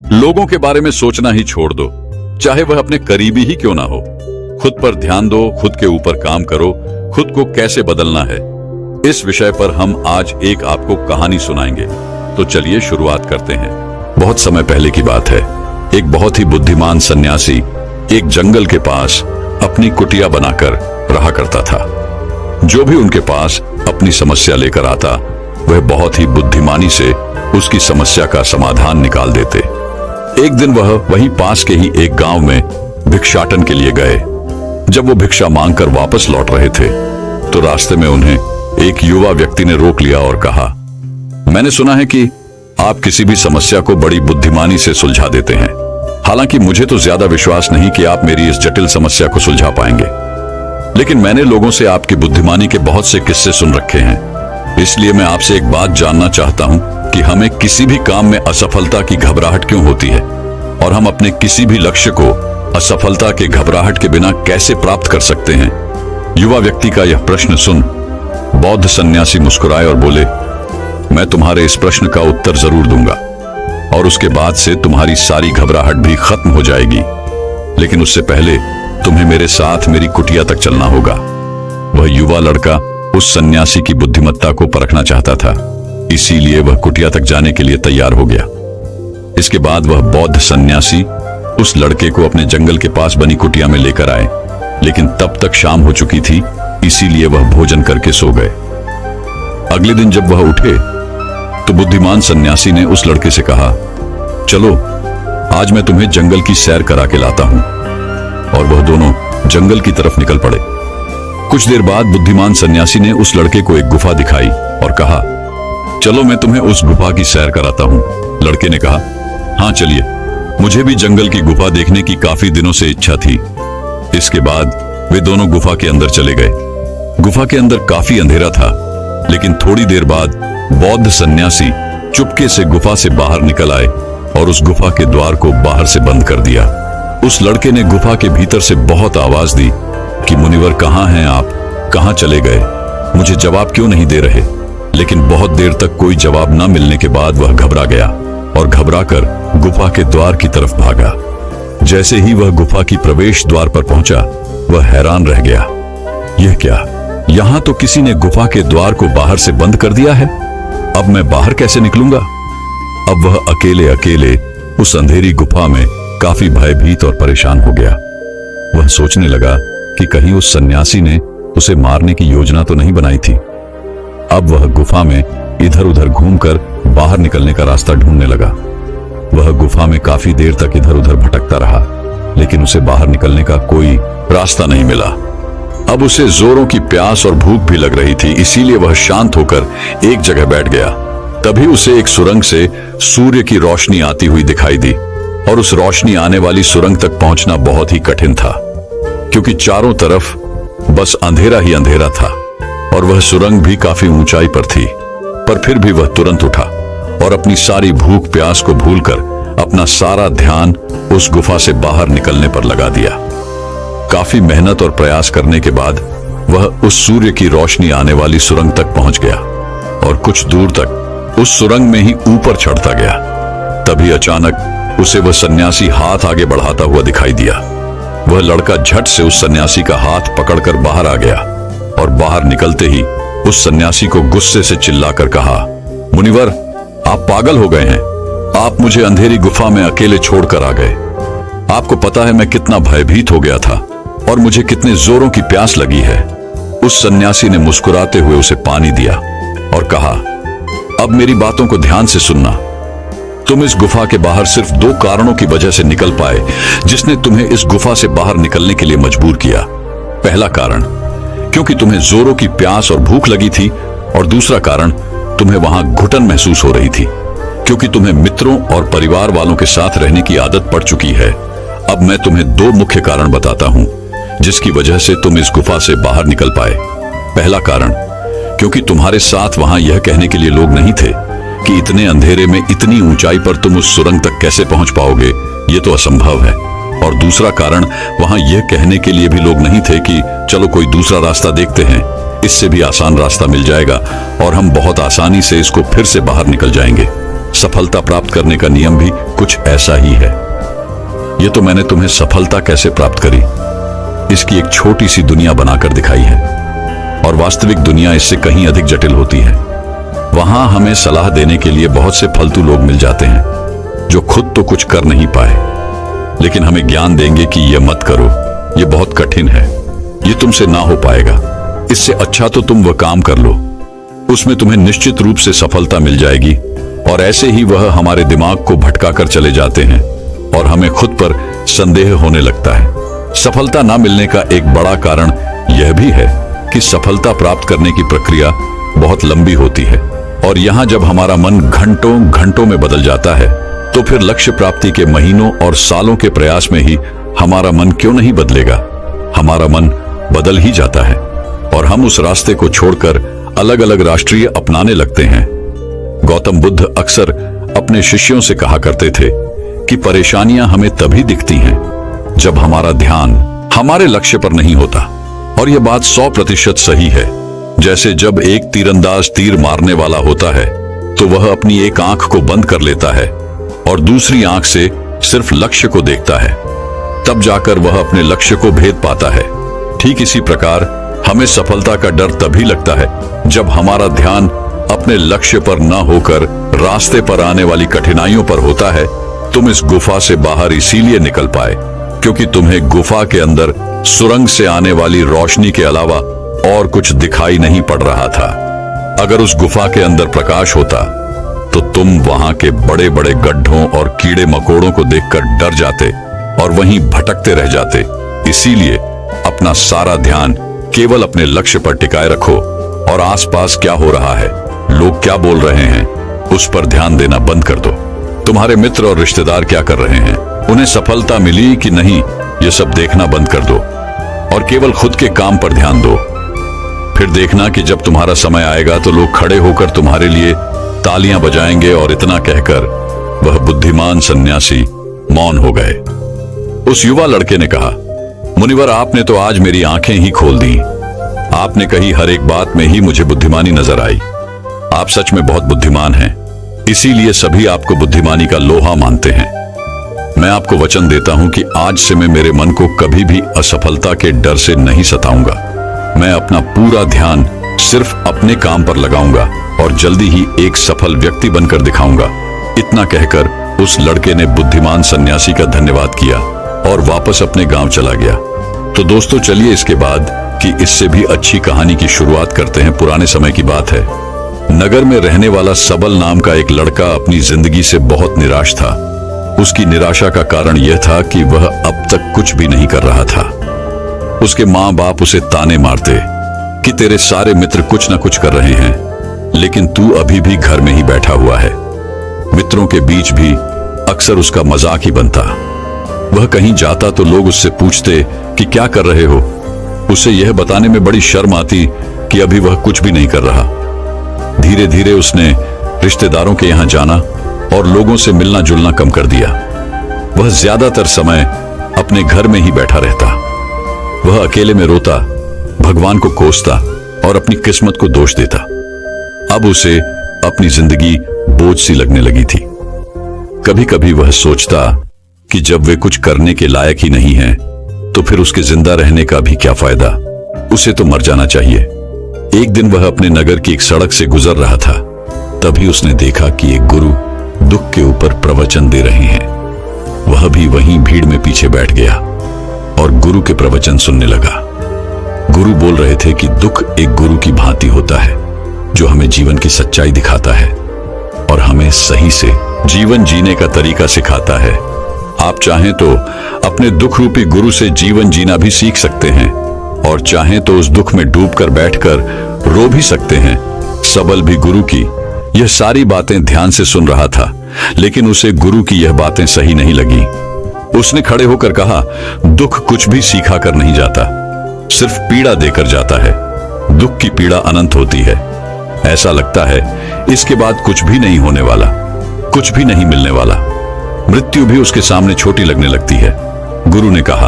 लोगों के बारे में सोचना ही छोड़ दो, चाहे वह अपने करीबी ही क्यों ना हो। खुद पर ध्यान दो, खुद के ऊपर काम करो, खुद को कैसे बदलना है, इस विषय पर हम आज एक आपको कहानी सुनाएंगे। तो चलिए शुरुआत करते हैं। बहुत समय पहले की बात है। एक बहुत ही बुद्धिमान सन्यासी एक जंगल के पास अपनी कुटिया बनाकर रहा करता था। जो भी उनके पास अपनी समस्या लेकर आता, वह बहुत ही बुद्धिमानी से उसकी समस्या का समाधान निकाल देते। एक दिन वह वहीं पास के ही एक गांव में भिक्षाटन के लिए गए। जब वो भिक्षा मांगकर वापस लौट रहे थे, तो रास्ते में उन्हें एक युवा व्यक्ति ने रोक लिया और कहा, मैंने सुना है कि आप किसी भी समस्या को बड़ी बुद्धिमानी से सुलझा देते हैं। हालांकि मुझे तो ज्यादा विश्वास नहीं कि आप मेरी इस जटिल समस्या को सुलझा पाएंगे, लेकिन मैंने लोगों से आपकी बुद्धिमानी के बहुत से किस्से सुन रखे हैं। इसलिए मैं आपसे एक बात जानना चाहता हूं कि हमें किसी भी काम में असफलता की घबराहट क्यों होती है, और हम अपने किसी भी लक्ष्य को असफलता के घबराहट के बिना कैसे प्राप्त कर सकते हैं। युवा व्यक्ति का यह प्रश्न सुन बौद्ध सन्यासी मुस्कुराए और बोले, मैं तुम्हारे इस प्रश्न का उत्तर जरूर दूंगा, और उसके बाद से तुम्हारी सारी घबराहट भी खत्म हो जाएगी। लेकिन उससे पहले तुम्हें मेरे साथ मेरी कुटिया तक चलना होगा। वह युवा लड़का उस सन्यासी की बुद्धिमत्ता को परखना चाहता था, इसीलिए वह कुटिया तक जाने के लिए तैयार हो गया। इसके बाद वह बौद्ध सन्यासी उस लड़के को अपने जंगल के पास बनी कुटिया में लेकर आए, लेकिन तब तक शाम हो चुकी थी, इसीलिए वह भोजन करके सो गए। अगले दिन जब वह उठे, तो बुद्धिमान सन्यासी ने उस लड़के से कहा, चलो आज मैं तुम्हें जंगल की सैर करा के लाता हूं। और वह दोनों जंगल की तरफ निकल पड़े। कुछ देर बाद बुद्धिमान सन्यासी ने उस लड़के को एक गुफा दिखाई और कहा, चलो मैं तुम्हें उस गुफा की सैर कराता हूं। लड़के ने कहा, हाँ चलिए, मुझे भी जंगल की गुफा देखने की काफी दिनों से इच्छा थी। इसके बाद वे दोनों गुफा के अंदर चले गए। गुफा के अंदर काफी अंधेरा था, लेकिन थोड़ी देर बाद बौद्ध सन्यासी चुपके से गुफा से बाहर निकल आए और उस गुफा के द्वार को बाहर से बंद कर दिया। उस लड़के ने गुफा के भीतर से बहुत आवाज दी कि मुनिवर कहाँ हैं आप, कहाँ चले गए, मुझे जवाब क्यों नहीं दे रहे। लेकिन बहुत देर तक कोई जवाब न मिलने के बाद वह घबरा गया और घबराकर गुफा के द्वार की तरफ भागा। जैसे ही वह गुफा की प्रवेश द्वार पर पहुंचा, वह हैरान रह गया। यह क्या, यहां तो किसी ने गुफा के द्वार को बाहर से बंद कर दिया है। अब मैं बाहर कैसे निकलूंगा। अब वह अकेले अकेले उस अंधेरी गुफा में काफी भयभीत और परेशान हो गया। वह सोचने लगा कि कहीं उस सन्यासी ने उसे मारने की योजना तो नहीं बनाई थी। अब वह गुफा में इधर उधर घूमकर बाहर निकलने का रास्ता ढूंढने लगा। वह गुफा में काफी देर तक इधर उधर भटकता रहा, लेकिन उसे बाहर निकलने का कोई रास्ता नहीं मिला। अब उसे जोरों की प्यास और भूख भी लग रही थी, इसीलिए वह शांत होकर एक जगह बैठ गया। तभी उसे एक सुरंग से सूर्य की रोशनी आती हुई दिखाई दी, और उस रोशनी आने वाली सुरंग तक पहुंचना बहुत ही कठिन था, क्योंकि चारों तरफ बस अंधेरा ही अंधेरा था, और वह सुरंग भी काफी ऊंचाई पर थी। पर फिर भी वह तुरंत उठा और अपनी सारी भूख प्यास को भूलकर अपना सारा ध्यान उस गुफा से बाहर निकलने पर लगा दिया। काफी मेहनत और प्रयास करने के बाद वह उस सूर्य की रोशनी आने वाली सुरंग तक पहुंच गया, और कुछ दूर तक उस सुरंग में ही ऊपर चढ़ता गया। तभी अचानक उसे वह सन्यासी हाथ आगे बढ़ाता हुआ दिखाई दिया। वह लड़का झट से उस सन्यासी का हाथ पकड़कर बाहर आ गया, और बाहर निकलते ही उस सन्यासी को गुस्से से चिल्लाकर कहा, मुनिवर आप पागल हो गए हैं। आप मुझे अंधेरी गुफा में अकेले छोड़कर आ गए। आपको पता है मैं कितना भयभीत हो गया था और मुझे कितने जोरों की प्यास लगी है। उस सन्यासी ने मुस्कुराते हुए उसे पानी दिया और कहा, अब मेरी बातों को ध्यान से सुनना। तुम इस गुफा के बाहर सिर्फ दो कारणों की वजह से निकल पाए, जिसने तुम्हें इस गुफा से बाहर निकलने के लिए मजबूर किया। पहला कारण, क्योंकि तुम्हें जोरों की प्यास और भूख लगी थी, और दूसरा कारण, तुम्हें वहां घुटन महसूस हो रही थी, क्योंकि तुम्हें मित्रों और परिवार वालों के साथ रहने की आदत पड़ चुकी है। अब मैं तुम्हें दो मुख्य कारण बताता हूं, जिसकी वजह से तुम इस गुफा से बाहर निकल पाए। पहला कारण, क्योंकि तुम्हारे साथ वहां यह कहने के लिए लोग नहीं थे कि इतने अंधेरे में इतनी ऊंचाई पर तुम उस सुरंग तक कैसे पहुंच पाओगे, ये तो असंभव है। और दूसरा कारण, वहां यह कहने के लिए भी लोग नहीं थे कि चलो कोई दूसरा रास्ता देखते हैं, इससे भी आसान रास्ता मिल जाएगा और हम बहुत आसानी से इसको फिर से बाहर निकल जाएंगे। सफलता प्राप्त करने का नियम भी कुछ ऐसा ही है। ये तो मैंने तुम्हें सफलता कैसे प्राप्त करी इसकी एक छोटी सी दुनिया बनाकर दिखाई है, और वास्तविक दुनिया इससे कहीं अधिक जटिल होती है। वहां हमें सलाह देने के लिए बहुत से फालतू लोग मिल जाते हैं जो खुद तो कुछ कर नहीं पाए, लेकिन हमें ज्ञान देंगे कि यह मत करो, यह बहुत कठिन है, यह तुमसे ना हो पाएगा, इससे अच्छा तो तुम वह काम कर लो, उसमें तुम्हें निश्चित रूप से सफलता मिल जाएगी। और ऐसे ही वह हमारे दिमाग को भटका कर चले जाते हैं और हमें खुद पर संदेह होने लगता है। सफलता ना मिलने का एक बड़ा कारण यह भी है कि सफलता प्राप्त करने की प्रक्रिया बहुत लंबी होती है, और यहाँ जब हमारा मन घंटों घंटों में बदल जाता है तो फिर लक्ष्य प्राप्ति के महीनों और सालों के प्रयास में ही हमारा मन क्यों नहीं बदलेगा। हमारा मन बदल ही जाता है और हम उस रास्ते को छोड़कर अलग अलग राष्ट्रीय अपनाने लगते हैं। गौतम बुद्ध अक्सर अपने शिष्यों से कहा करते थे कि परेशानियां हमें तभी दिखती हैं जब हमारा ध्यान हमारे लक्ष्य पर नहीं होता, और यह बात 100% सही है। जैसे जब एक तीरंदाज तीर मारने वाला होता है तो वह अपनी एक आंख को बंद कर लेता है और दूसरी आंख से सिर्फ लक्ष्य को देखता है, तब जाकर वह अपने लक्ष्य को भेद पाता है। ठीक इसी प्रकार हमें सफलता का डर तभी लगता है जब हमारा ध्यान अपने लक्ष्य पर न होकर रास्ते पर आने वाली कठिनाइयों पर होता है। तुम इस गुफा से बाहर इसीलिए निकल पाए क्योंकि तुम्हें गुफा के अंदर सुरंग से आने वाली रोशनी के अलावा और कुछ दिखाई नहीं पड़ रहा था। अगर उस गुफा के अंदर प्रकाश होता तो तुम वहां के बड़े बड़े गड्ढों और कीड़े मकोड़ों को देखकर डर जाते और वहीं भटकते रह जाते। इसीलिए अपना सारा ध्यान केवल अपने लक्ष्य पर टिकाए रखो और आसपास क्या हो रहा है, लोग क्या बोल रहे हैं, उस पर ध्यान देना बंद कर दो। तुम्हारे मित्र और रिश्तेदार क्या कर रहे हैं, उन्हें सफलता मिली कि नहीं, ये सब देखना बंद कर दो और केवल खुद के काम पर ध्यान दो। फिर देखना कि जब तुम्हारा समय आएगा तो लोग खड़े होकर तुम्हारे लिए तालियां बजाएंगे। और इतना कहकर वह बुद्धिमान सन्यासी मौन हो गए। उस युवा लड़के ने कहा, मुनिवर, आपने तो आज मेरी आंखें ही खोल दी। आपने कही हर एक बात में ही मुझे बुद्धिमानी नजर आई। आप सच में बहुत बुद्धिमान हैं, इसीलिए सभी आपको बुद्धिमानी का लोहा मानते हैं। मैं आपको वचन देता हूं कि आज से मैं मेरे मन को कभी भी असफलता के डर से नहीं सताऊंगा। मैं अपना पूरा ध्यान सिर्फ अपने काम पर लगाऊंगा और जल्दी ही एक सफल व्यक्ति बनकर दिखाऊंगा। इतना कहकर उस लड़के ने बुद्धिमान सन्यासी का धन्यवाद किया और वापस अपने गांव चला गया। तो दोस्तों, चलिए इसके बाद की इससे भी अच्छी कहानी की शुरुआत करते हैं। पुराने समय की बात है। नगर में रहने वाला सबल नाम का एक लड़का अपनी जिंदगी से बहुत निराश था। उसकी निराशा का कारण यह था कि वह अब तक कुछ भी नहीं कर रहा था। उसके माँ बाप उसे ताने मारते कि तेरे सारे मित्र कुछ न कुछ कर रहे हैं, लेकिन तू अभी भी घर में ही बैठा हुआ है। मित्रों के बीच भी अक्सर उसका मजाक ही बनता। वह कहीं जाता तो लोग उससे पूछते कि क्या कर रहे हो। उसे यह बताने में बड़ी शर्म आती कि अभी वह कुछ भी नहीं कर रहा। धीरे धीरे उसने रिश्तेदारों के यहाँ जाना और लोगों से मिलना जुलना कम कर दिया। वह ज्यादातर समय अपने घर में ही बैठा रहता। वह अकेले में रोता, भगवान को कोसता और अपनी किस्मत को दोष देता। अब उसे अपनी जिंदगी बोझ सी लगने लगी थी। कभी कभी वह सोचता कि जब वे कुछ करने के लायक ही नहीं हैं, तो फिर उसके जिंदा रहने का भी क्या फायदा, उसे तो मर जाना चाहिए। एक दिन वह अपने नगर की एक सड़क से गुजर रहा था। तभी उसने देखा कि एक गुरु दुख के ऊपर प्रवचन दे रहे हैं। वह भी वहीं भीड़ में पीछे बैठ गया और गुरु के प्रवचन सुनने लगा। गुरु बोल रहे थे कि दुख एक गुरु की भांति होता है जो हमें जीवन की सच्चाई दिखाता है और हमें सही से जीवन जीने का तरीका सिखाता है। आप चाहें तो अपने दुख रूपी गुरु से जीवन जीना भी सीख सकते हैं और चाहें तो उस दुख में डूबकर बैठकर रो भी सकते हैं। सबल भी गुरु की यह सारी बातें ध्यान से सुन रहा था, लेकिन उसे गुरु की यह बातें सही नहीं लगी। उसने खड़े होकर कहा, दुख कुछ भी सीखा कर नहीं जाता, सिर्फ पीड़ा देकर जाता है। दुख की पीड़ा अनंत होती है। ऐसा लगता है इसके बाद कुछ भी नहीं होने वाला, कुछ भी नहीं मिलने वाला। मृत्यु भी उसके सामने छोटी लगने लगती है। गुरु ने कहा,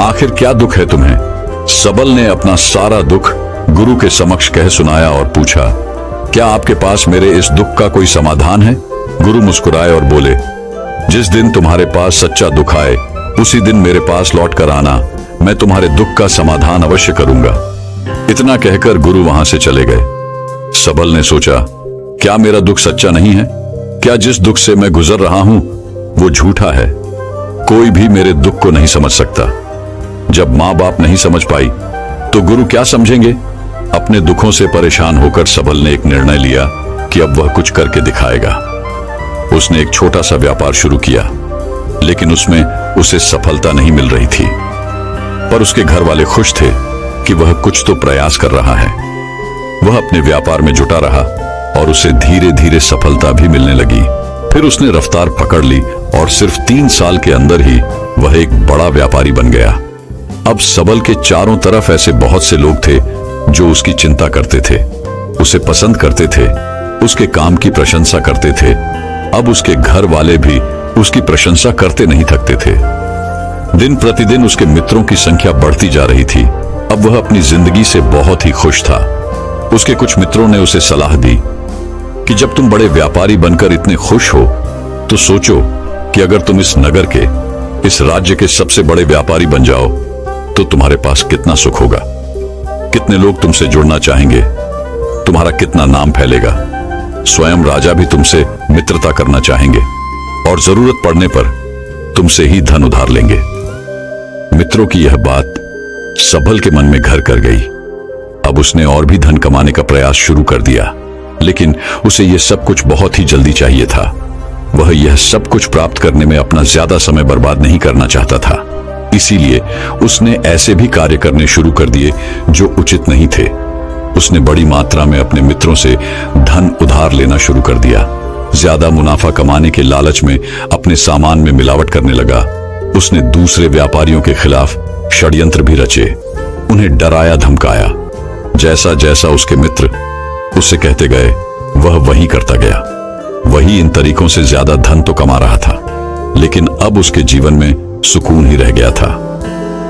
आखिर क्या दुख है तुम्हें? सबल ने अपना सारा दुख गुरु के समक्ष कह सुनाया और पूछा, क्या आपके पास मेरे इस दुख का कोई समाधान है? गुरु मुस्कुराए और बोले, जिस दिन तुम्हारे पास सच्चा दुख आए उसी दिन मेरे पास लौट कर आना, मैं तुम्हारे दुख का समाधान अवश्य करूंगा। इतना कहकर गुरु वहां से चले गए। सबल ने सोचा, क्या मेरा दुख सच्चा नहीं है? क्या जिस दुख से मैं गुजर रहा हूं वो झूठा है? कोई भी मेरे दुख को नहीं समझ सकता। जब माँ बाप नहीं समझ पाई तो गुरु क्या समझेंगे? अपने दुखों से परेशान होकर सबल ने एक निर्णय लिया कि अब वह कुछ करके दिखाएगा। उसने एक छोटा सा व्यापार शुरू किया, लेकिन उसमें उसे सफलता नहीं मिल रही थी। पर उसके घर वाले खुश थे कि वह कुछ तो प्रयास कर रहा है। वह अपने व्यापार में जुटा रहा और उसे धीरे धीरे सफलता भी मिलने लगी। फिर उसने रफ्तार पकड़ ली और सिर्फ 3 साल के अंदर ही वह एक बड़ा व्यापारी बन गया। अब सबल के चारों तरफ ऐसे बहुत से लोग थे जो उसकी चिंता करते थे, उसे पसंद करते थे, उसके काम की प्रशंसा करते थे। अब उसके घर वाले भी उसकी प्रशंसा करते नहीं थकते थे। दिन प्रतिदिन उसके मित्रों की संख्या बढ़ती जा रही थी। अब वह अपनी जिंदगी से बहुत ही खुश था। उसके कुछ मित्रों ने उसे सलाह दी कि जब तुम बड़े व्यापारी बनकर इतने खुश हो तो सोचो कि अगर तुम इस नगर के, इस राज्य के सबसे बड़े व्यापारी बन जाओ तो तुम्हारे पास कितना सुख होगा, कितने लोग तुमसे जुड़ना चाहेंगे, तुम्हारा कितना नाम फैलेगा, स्वयं राजा भी तुमसे मित्रता करना चाहेंगे और जरूरत पड़ने पर तुमसे ही धन उधार लेंगे। मित्रों की यह बात सबल के मन में घर कर गई। अब उसने और भी धन कमाने का प्रयास शुरू कर दिया, लेकिन उसे यह सब कुछ बहुत ही जल्दी चाहिए था। वह यह सब कुछ प्राप्त करने में अपना ज्यादा समय बर्बाद नहीं करना चाहता था। इसीलिए उसने ऐसे भी कार्य करने शुरू कर दिए जो उचित नहीं थे। उसने बड़ी मात्रा में अपने मित्रों से धन उधार लेना शुरू कर दिया। ज्यादा मुनाफा कमाने के लालच में अपने सामान में मिलावट करने लगा। उसने दूसरे व्यापारियों के खिलाफ षड्यंत्र भी रचे, उन्हें डराया धमकाया। जैसा जैसा उसके मित्र उससे कहते गए वह वही करता गया। वही इन तरीकों से ज्यादा धन तो कमा रहा था, लेकिन अब उसके जीवन में सुकून ही रह गया था।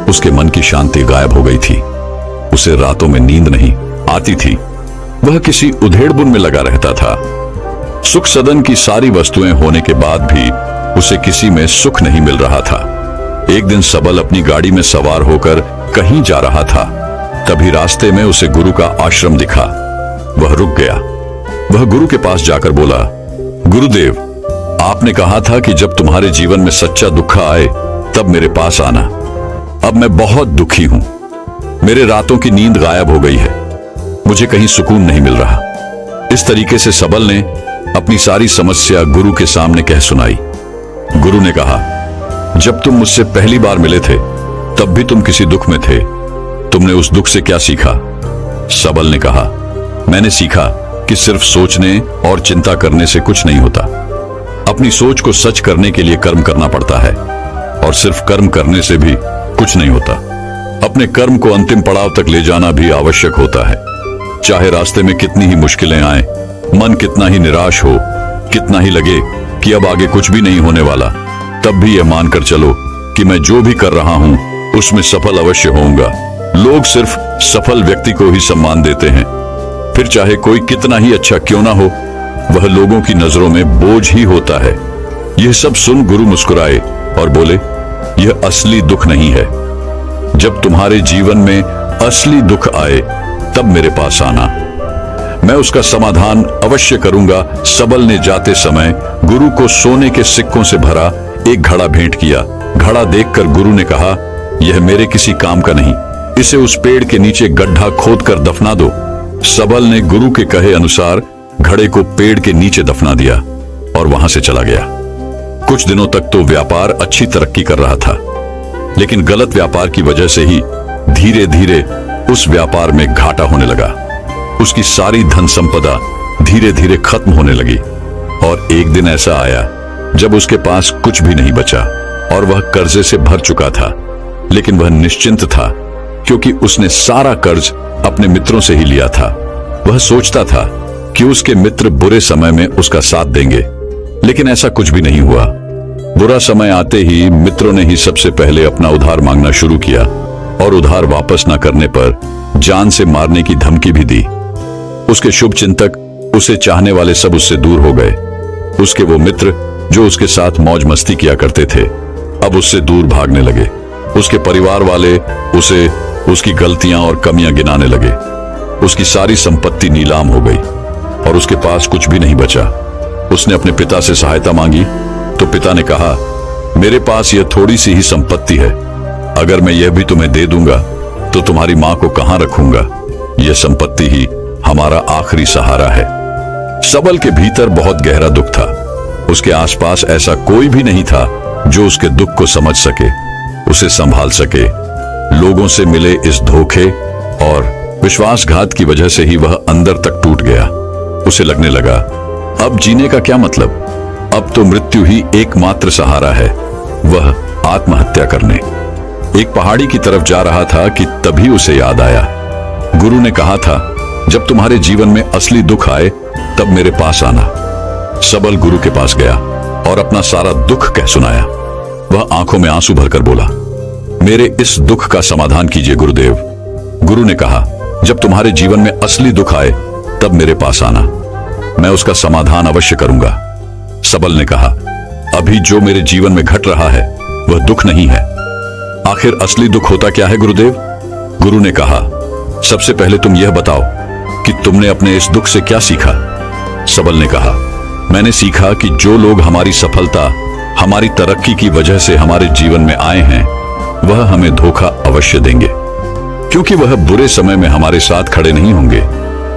उसके मन की शांति गायब हो गई थी। उसे रातों में नींद नहीं आती थी। वह किसी उधेड़बुन में लगा रहता था। सुख सदन की सारी वस्तुएं होने के बाद भी उसे किसी में सुख नहीं मिल रहा था। एक दिन सबल अपनी गाड़ी में सवार होकर कहीं जा रहा था। तभी रास्ते में उसे गुरु का आश्रम दिखा। वह रुक गया। वह गुरु के पास जाकर बोला, गुरुदेव, आपने कहा था कि जब तुम्हारे जीवन में सच्चा दुख आए तब मेरे पास आना। अब मैं बहुत दुखी हूं। मेरे रातों की नींद गायब हो गई है। मुझे कहीं सुकून नहीं मिल रहा। इस तरीके से सबल ने अपनी सारी समस्या गुरु के सामने कह सुनाई। गुरु ने कहा, जब तुम मुझसे पहली बार मिले थे तब भी तुम किसी दुख में थे। तुमने उस दुख से क्या सीखा? सबल ने कहा, मैंने सीखा कि सिर्फ सोचने और चिंता करने से कुछ नहीं होता। अपनी सोच को सच करने के लिए कर्म करना पड़ता है, और सिर्फ कर्म करने से भी कुछ नहीं होता। अपने कर्म को अंतिम पड़ाव तक ले जाना भी आवश्यक होता है। चाहे रास्ते में कितनी ही मुश्किलें आए, मन कितना ही निराश हो, कितना ही लगे कि अब आगे कुछ भी नहीं होने वाला, तब भी यह मानकर चलो कि मैं जो भी कर रहा हूं उसमें सफल अवश्य होऊंगा। लोग सिर्फ सफल व्यक्ति को ही सम्मान देते हैं, फिर चाहे कोई कितना ही अच्छा क्यों ना हो, वह लोगों की नजरों में बोझ ही होता है। यह सब सुन गुरु मुस्कुराए और बोले, यह असली दुख नहीं है। जब तुम्हारे जीवन में असली दुख आए तब मेरे पास आना, मैं उसका समाधान अवश्य करूंगा। सबल ने जाते समय गुरु को सोने के सिक्कों से भरा एक घड़ा भेंट किया। घड़ा देखकर गुरु ने कहा, यह मेरे किसी काम का नहीं, इसे उस पेड़ के नीचे गड्ढा खोदकर दफना दो। सबल ने गुरु के कहे अनुसार घड़े को पेड़ के नीचे दफना दिया और वहां से चला गया। कुछ दिनों तक तो व्यापार अच्छी तरक्की कर रहा था, लेकिन गलत व्यापार की वजह से ही धीरे धीरे उस व्यापार में घाटा होने लगा। उसकी सारी धन संपदा धीरे धीरे खत्म होने लगी और एक दिन ऐसा आया जब उसके पास कुछ भी नहीं बचा और वह कर्जे से भर चुका था। लेकिन वह निश्चिंत था क्योंकि उसने सारा कर्ज अपने मित्रों से ही लिया था। वह सोचता था कि उसके मित्र बुरे समय में उसका साथ देंगे, लेकिन ऐसा कुछ भी नहीं हुआ। बुरा समय आते ही मित्रों ने ही सबसे पहले अपना उधार मांगना शुरू किया और उधार वापस न करने पर जान से मारने की धमकी भी दी। उसके शुभ चिंतक, उसे चाहने वाले सब उससे दूर हो गए। उसके वो मित्र जो उसके साथ मौज मस्ती किया करते थे अब उससे दूर भागने लगे। उसके परिवार वाले उसे उसकी गलतियां और कमियां गिनाने लगे। उसकी सारी संपत्ति नीलाम हो गई और उसके पास कुछ भी नहीं बचा। उसने अपने पिता से सहायता मांगी तो पिता ने कहा, मेरे पास यह थोड़ी सी ही संपत्ति है, अगर मैं यह भी तुम्हें दे दूंगा तो तुम्हारी मां को कहां रखूंगा? यह संपत्ति ही हमारा आखिरी सहारा है। सबल के भीतर बहुत गहरा दुख था। उसके आसपास ऐसा कोई भी नहीं था जो उसके दुख को समझ सके, उसे संभाल सके। लोगों से मिले इस धोखे और विश्वासघात की वजह से ही वह अंदर तक टूट गया। उसे लगने लगा, अब जीने का क्या मतलब? अब तो मृत्यु ही एकमात्र सहारा है। वह आत्महत्या करने एक पहाड़ी की तरफ जा रहा था कि तभी उसे याद आया, गुरु ने कहा था, जब तुम्हारे जीवन में असली दुख आए तब मेरे पास आना। सबल गुरु के पास गया और अपना सारा दुख कह सुनाया। वह आंखों में आंसू भरकर बोला, मेरे इस दुख का समाधान कीजिए गुरुदेव। गुरु ने कहा, जब तुम्हारे जीवन में असली दुख आए तब मेरे पास आना, मैं उसका समाधान अवश्य करूंगा। सबल ने कहा, अभी जो मेरे जीवन में घट रहा है वह दुख नहीं है। आखिर असली दुख होता क्या है गुरुदेव? गुरु ने कहा, सबसे पहले तुम यह बताओ कि तुमने अपने इस दुख से क्या सीखा? सबल ने कहा, मैंने सीखा कि जो लोग हमारी सफलता, हमारी तरक्की की वजह से हमारे जीवन में आए हैं वह हमें धोखा अवश्य देंगे, क्योंकि वह बुरे समय में हमारे साथ खड़े नहीं होंगे।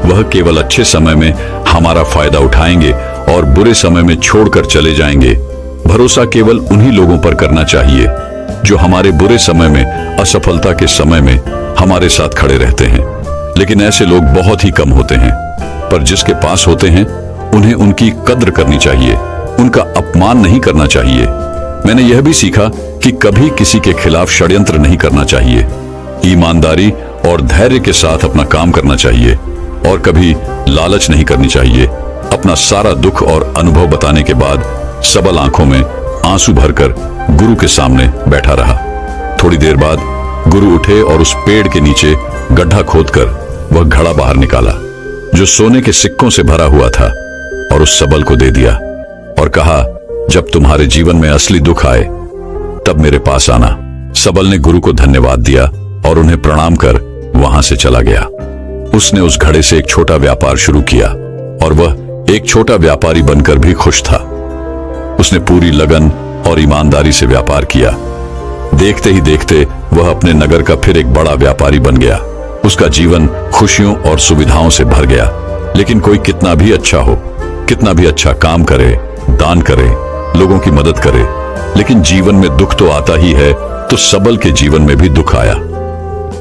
वह केवल अच्छे समय में हमारा फायदा उठाएंगे और बुरे समय में छोड़कर चले जाएंगे। भरोसा केवल उन्हीं लोगों पर करना चाहिए जो हमारे बुरे समय में, असफलता के समय में हमारे साथ खड़े रहते हैं। लेकिन ऐसे लोग बहुत ही कम होते हैं, पर जिसके पास होते हैं उन्हें उनकी कद्र करनी चाहिए, उनका अपमान नहीं करना चाहिए। मैंने यह भी सीखा कि कभी किसी के खिलाफ षड्यंत्र नहीं करना चाहिए। ईमानदारी और धैर्य के साथ अपना काम करना चाहिए और कभी लालच नहीं करनी चाहिए। अपना सारा दुख और अनुभव बताने के बाद सबल आंखों में आंसू भरकर गुरु के सामने बैठा रहा। थोड़ी देर बाद गुरु उठे और उस पेड़ के नीचे गड्ढा खोदकर वह घड़ा बाहर निकाला जो सोने के सिक्कों से भरा हुआ था और उस सबल को दे दिया और कहा, जब तुम्हारे जीवन में असली दुख आए तब मेरे पास आना। सबल ने गुरु को धन्यवाद दिया और उन्हें प्रणाम कर वहां से चला गया। उसने उस घड़े से एक छोटा व्यापार शुरू किया और वह एक छोटा व्यापारी बनकर भी खुश था। उसने पूरी लगन और ईमानदारी से व्यापार किया। देखते ही देखते वह अपने नगर का फिर एक बड़ा व्यापारी बन गया। उसका जीवन खुशियों और सुविधाओं से भर गया। लेकिन कोई कितना भी अच्छा हो, कितना भी अच्छा काम करे, दान करे, लोगों की मदद करे, लेकिन जीवन में दुख तो आता ही है। तो सबल के जीवन में भी दुख आया।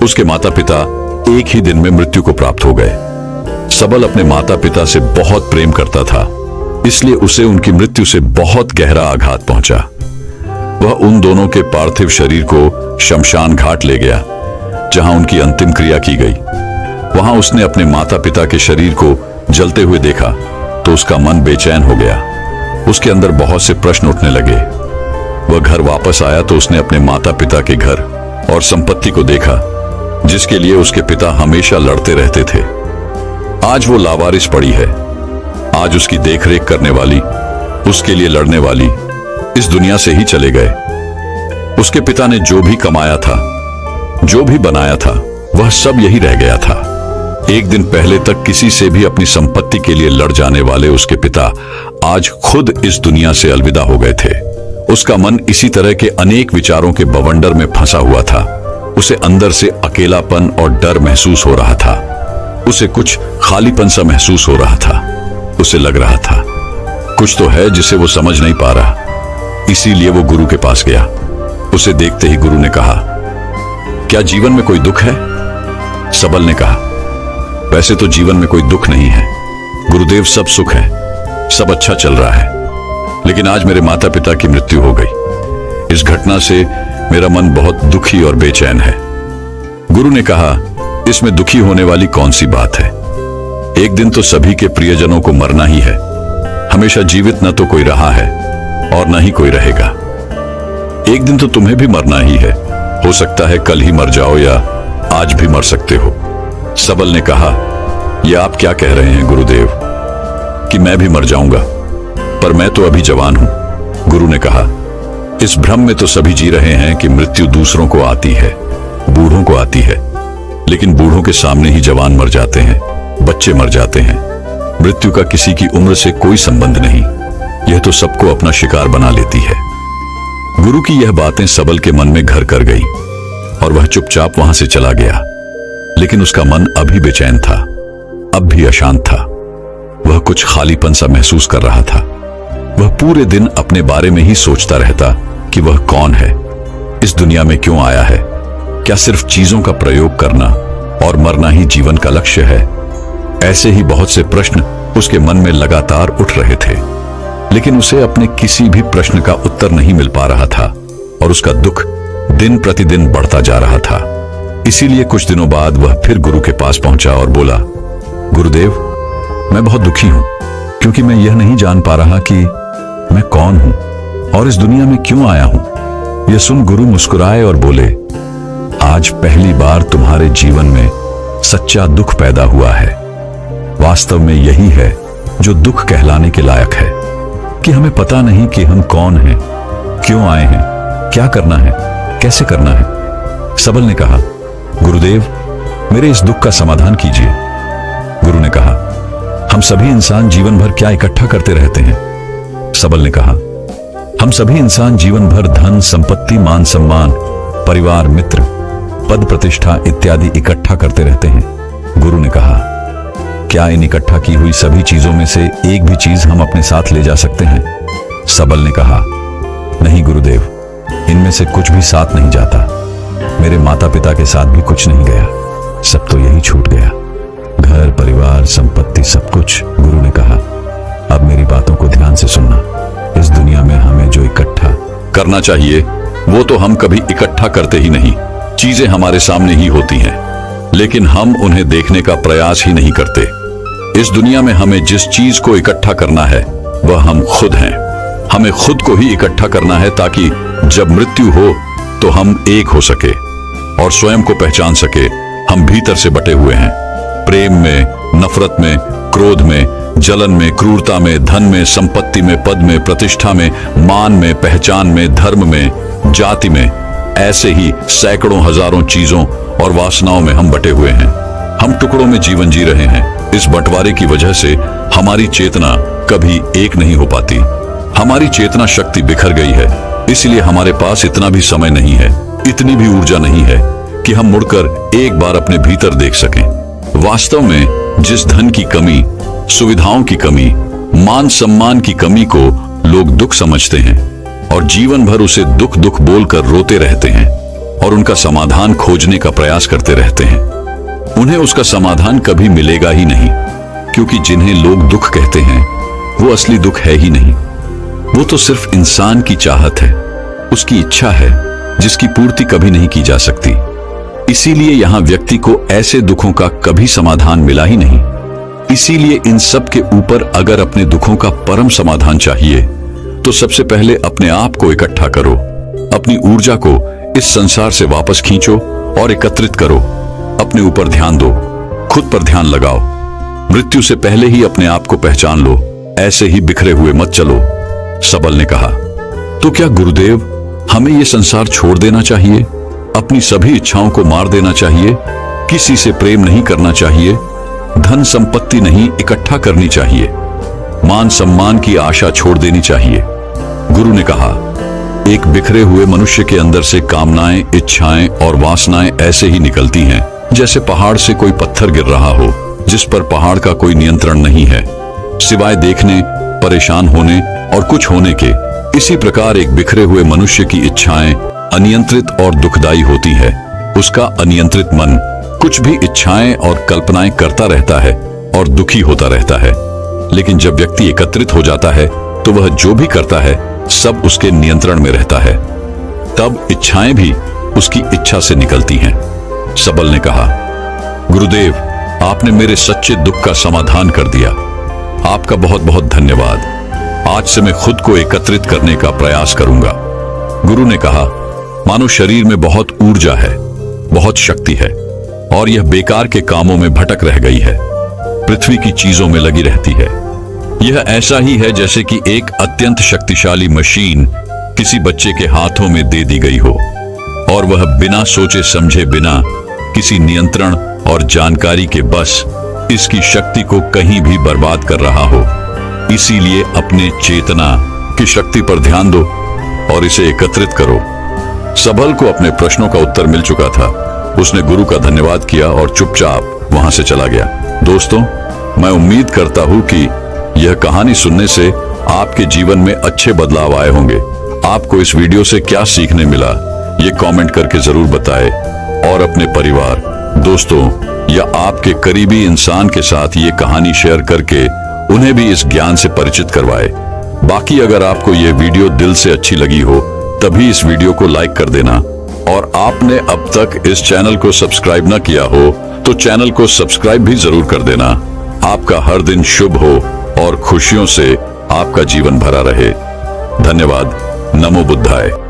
उसके माता पिता एक ही दिन में मृत्यु को प्राप्त हो गए। सबल अपने माता पिता से बहुत प्रेम करता था, इसलिए उसे उनकी मृत्यु से बहुत गहरा आघात पहुंचा। वह उन दोनों के पार्थिव शरीर को शमशान घाट ले गया जहां उनकी अंतिम क्रिया की गई। वहां उसने अपने माता पिता के शरीर को जलते हुए देखा तो उसका मन बेचैन हो गया। उसके अंदर बहुत से प्रश्न उठने लगे। वह घर वापस आया तो उसने अपने माता पिता के घर और संपत्ति को देखा जिसके लिए उसके पिता हमेशा लड़ते रहते थे। आज वो लावारिस पड़ी है। आज उसकी देखरेख करने वाली, उसके लिए लड़ने वाली इस दुनिया से ही चले गए। उसके पिता ने जो भी कमाया था, जो भी बनाया था, वह सब यही रह गया था। एक दिन पहले तक किसी से भी अपनी संपत्ति के लिए लड़ जाने वाले उसके पिता आज खुद इस दुनिया से अलविदा हो गए थे। उसका मन इसी तरह के अनेक विचारों के बवंडर में फंसा हुआ था। उसे अंदर से अकेलापन और डर महसूस हो रहा था। उसे कुछ खालीपन सा महसूस हो रहा था। उसे लग रहा था कुछ तो है जिसे वो समझ नहीं पा रहा। इसीलिए वो गुरु के पास गया। उसे देखते ही गुरु ने कहा, क्या जीवन में कोई दुख है? सबल ने कहा, वैसे तो जीवन में कोई दुख नहीं है गुरुदेव, सब सुख है, सब अच्छा चल रहा है। लेकिन आज मेरे माता पिता की मृत्यु हो गई। इस घटना से मेरा मन बहुत दुखी और बेचैन है। गुरु ने कहा, इसमें दुखी होने वाली कौन सी बात है? एक दिन तो सभी के प्रियजनों को मरना ही है। हमेशा जीवित न तो कोई रहा है और न ही कोई रहेगा। एक दिन तो तुम्हें भी मरना ही है। हो सकता है कल ही मर जाओ या आज भी मर सकते हो। सबल ने कहा, यह आप क्या कह रहे हैं गुरुदेव कि मैं भी मर जाऊंगा? पर मैं तो अभी जवान हूं, गुरु ने कहा। इस भ्रम में तो सभी जी रहे हैं कि मृत्यु दूसरों को आती है, बूढ़ों को आती है, लेकिन बूढ़ों के सामने ही जवान मर जाते हैं, बच्चे मर जाते हैं। मृत्यु का किसी की उम्र से कोई संबंध नहीं, यह तो सबको अपना शिकार बना लेती है। गुरु की यह बातें सबल के मन में घर कर गई और वह चुपचाप वहां से चला गया। लेकिन उसका मन अभी बेचैन था, अब भी अशांत था। वह कुछ खालीपन सा महसूस कर रहा था। वह पूरे दिन अपने बारे में ही सोचता रहता कि वह कौन है, इस दुनिया में क्यों आया है, क्या सिर्फ चीजों का प्रयोग करना और मरना ही जीवन का लक्ष्य है। ऐसे ही बहुत से प्रश्न उसके मन में लगातार उठ रहे थे, लेकिन उसे अपने किसी भी प्रश्न का उत्तर नहीं मिल पा रहा था और उसका दुख दिन प्रतिदिन बढ़ता जा रहा था। इसीलिए कुछ दिनों बाद वह फिर गुरु के पास पहुंचा और बोला, गुरुदेव, मैं बहुत दुखी हूं क्योंकि मैं यह नहीं जान पा रहा कि मैं कौन हूं और इस दुनिया में क्यों आया हूं। यह सुन गुरु मुस्कुराए और बोले, आज पहली बार तुम्हारे जीवन में सच्चा दुख पैदा हुआ है। वास्तव में यही है जो दुख कहलाने के लायक है, कि हमें पता नहीं कि हम कौन हैं, क्यों आए हैं, क्या करना है, कैसे करना है। सबल ने कहा, गुरुदेव, मेरे इस दुख का समाधान कीजिए। गुरु ने कहा, हम सभी इंसान जीवन भर क्या इकट्ठा करते रहते हैं। सबल ने कहा, हम सभी इंसान जीवन भर धन, संपत्ति, मान सम्मान, परिवार, मित्र, पद प्रतिष्ठा इत्यादि इकट्ठा करते रहते हैं। गुरु ने कहा, क्या इन इकट्ठा की हुई सभी चीजों में से एक भी चीज हम अपने साथ ले जा सकते हैं। सबल ने कहा, नहीं गुरुदेव, इनमें से कुछ भी साथ नहीं जाता। मेरे माता पिता के साथ भी कुछ नहीं गया, सब तो यही छूट गया, घर, परिवार, संपत्ति, सब कुछ। गुरु ने कहा, अब मेरी बातों को ध्यान से सुनना। इस दुनिया में हमें जो इकट्ठा करना चाहिए वो तो हम कभी इकट्ठा करते ही नहीं। चीजें हमारे सामने ही होती हैं, लेकिन हम उन्हें देखने का प्रयास ही नहीं करते। इस दुनिया में हमें जिस चीज को इकट्ठा करना है वह हम खुद हैं। हमें खुद को ही इकट्ठा करना है ताकि जब मृत्यु हो तो हम एक हो सके और स्वयं को पहचान सके। हम भीतर से बटे हुए हैं, प्रेम में, नफरत में, क्रोध में, जलन में, क्रूरता में, धन में, संपत्ति में, पद में, प्रतिष्ठा में, मान में, पहचान में, धर्म में, जाति में। ऐसे ही सैकड़ों हजारों चीजों और वासनाओं में हम बटे हुए हैं। हम टुकड़ों में जीवन जी रहे हैं। इस बंटवारे की वजह से हमारी चेतना कभी एक नहीं हो पाती। हमारी चेतना शक्ति बिखर गई है, इसलिए हमारे पास इतना भी समय नहीं है, इतनी भी ऊर्जा नहीं है कि हम मुड़कर एक बार अपने भीतर देख सकें। वास्तव में जिस धन की कमी, सुविधाओं की कमी, मान सम्मान की कमी को लोग दुख समझते हैं और जीवन भर उसे दुख दुख बोलकर रोते रहते हैं और उनका समाधान खोजने का प्रयास करते रहते हैं, उन्हें उसका समाधान कभी मिलेगा ही नहीं। क्योंकि जिन्हें लोग दुख कहते हैं वो असली दुख है ही नहीं। वो तो सिर्फ इंसान की चाहत है, उसकी इच्छा है, जिसकी पूर्ति कभी नहीं की जा सकती। इसीलिए यहां व्यक्ति को ऐसे दुखों का कभी समाधान मिला ही नहीं। इसीलिए इन सब के ऊपर अगर अपने दुखों का परम समाधान चाहिए तो सबसे पहले अपने आप को इकट्ठा करो, अपनी ऊर्जा को इस संसार से वापस खींचो और एकत्रित करो। अपने ऊपर ध्यान दो, खुद पर ध्यान लगाओ। मृत्यु से पहले ही अपने आप को पहचान लो, ऐसे ही बिखरे हुए मत चलो। सबल ने कहा, तो क्या गुरुदेव हमें ये संसार छोड़ देना चाहिए, अपनी सभी इच्छाओं को मार देना चाहिए, किसी से प्रेम नहीं करना चाहिए, धन संपत्ति नहीं इकट्ठा करनी चाहिए, मान सम्मान की आशा छोड़ देनी चाहिए? गुरु ने कहा, एक बिखरे हुए मनुष्य के अंदर से कामनाएं, इच्छाएं और वासनाएं ऐसे ही निकलती हैं जैसे पहाड़ से कोई पत्थर गिर रहा हो जिस पर पहाड़ का कोई नियंत्रण नहीं है, सिवाय देखने, परेशान होने और कुछ होने के। इसी प्रकार एक बिखरे हुए मनुष्य की इच्छाएं अनियंत्रित और दुखदायी होती है। उसका अनियंत्रित मन कुछ भी इच्छाएं और कल्पनाएं करता रहता है और दुखी होता रहता है। लेकिन जब व्यक्ति एकत्रित हो जाता है तो वह जो भी करता है सब उसके नियंत्रण में रहता है, तब इच्छाएं भी उसकी इच्छा से निकलती हैं। सबल ने कहा, गुरुदेव आपने मेरे सच्चे दुख का समाधान कर दिया, आपका बहुत बहुत धन्यवाद। आज से मैं खुद को एकत्रित करने का प्रयास करूंगा। गुरु ने कहा, मानो शरीर में बहुत ऊर्जा है, बहुत शक्ति है और यह बेकार के कामों में भटक रह गई है, पृथ्वी की चीजों में लगी रहती है। यह ऐसा ही है जैसे कि एक अत्यंत शक्तिशाली मशीन किसी बच्चे के हाथों में दे दी गई हो और वह बिना सोचे समझे, बिना किसी नियंत्रण और जानकारी के बस इसकी शक्ति को कहीं भी बर्बाद कर रहा हो। इसीलिए अपने चेतना की शक्ति पर ध्यान दो और इसे एकत्रित करो। सबल को अपने प्रश्नों का उत्तर मिल चुका था। उसने गुरु का धन्यवाद किया और चुपचाप वहां से चला गया। दोस्तों, मैं उम्मीद करता हूं कि यह कहानी सुनने से आपके जीवन में अच्छे बदलाव आए होंगे। आपको इस वीडियो से क्या सीखने मिला, ये कमेंट करके जरूर बताएं और अपने परिवार, दोस्तों या आपके करीबी इंसान के साथ ये कहानी शेयर करके उन्हें भी इस ज्ञान से परिचित करवाएं। बाकी अगर आपको ये वीडियो दिल से अच्छी लगी हो तभी इस वीडियो को लाइक कर देना, और आपने अब तक इस चैनल को सब्सक्राइब न किया हो तो चैनल को सब्सक्राइब भी जरूर कर देना। आपका हर दिन शुभ हो और खुशियों से आपका जीवन भरा रहे। धन्यवाद। नमो बुद्धाय।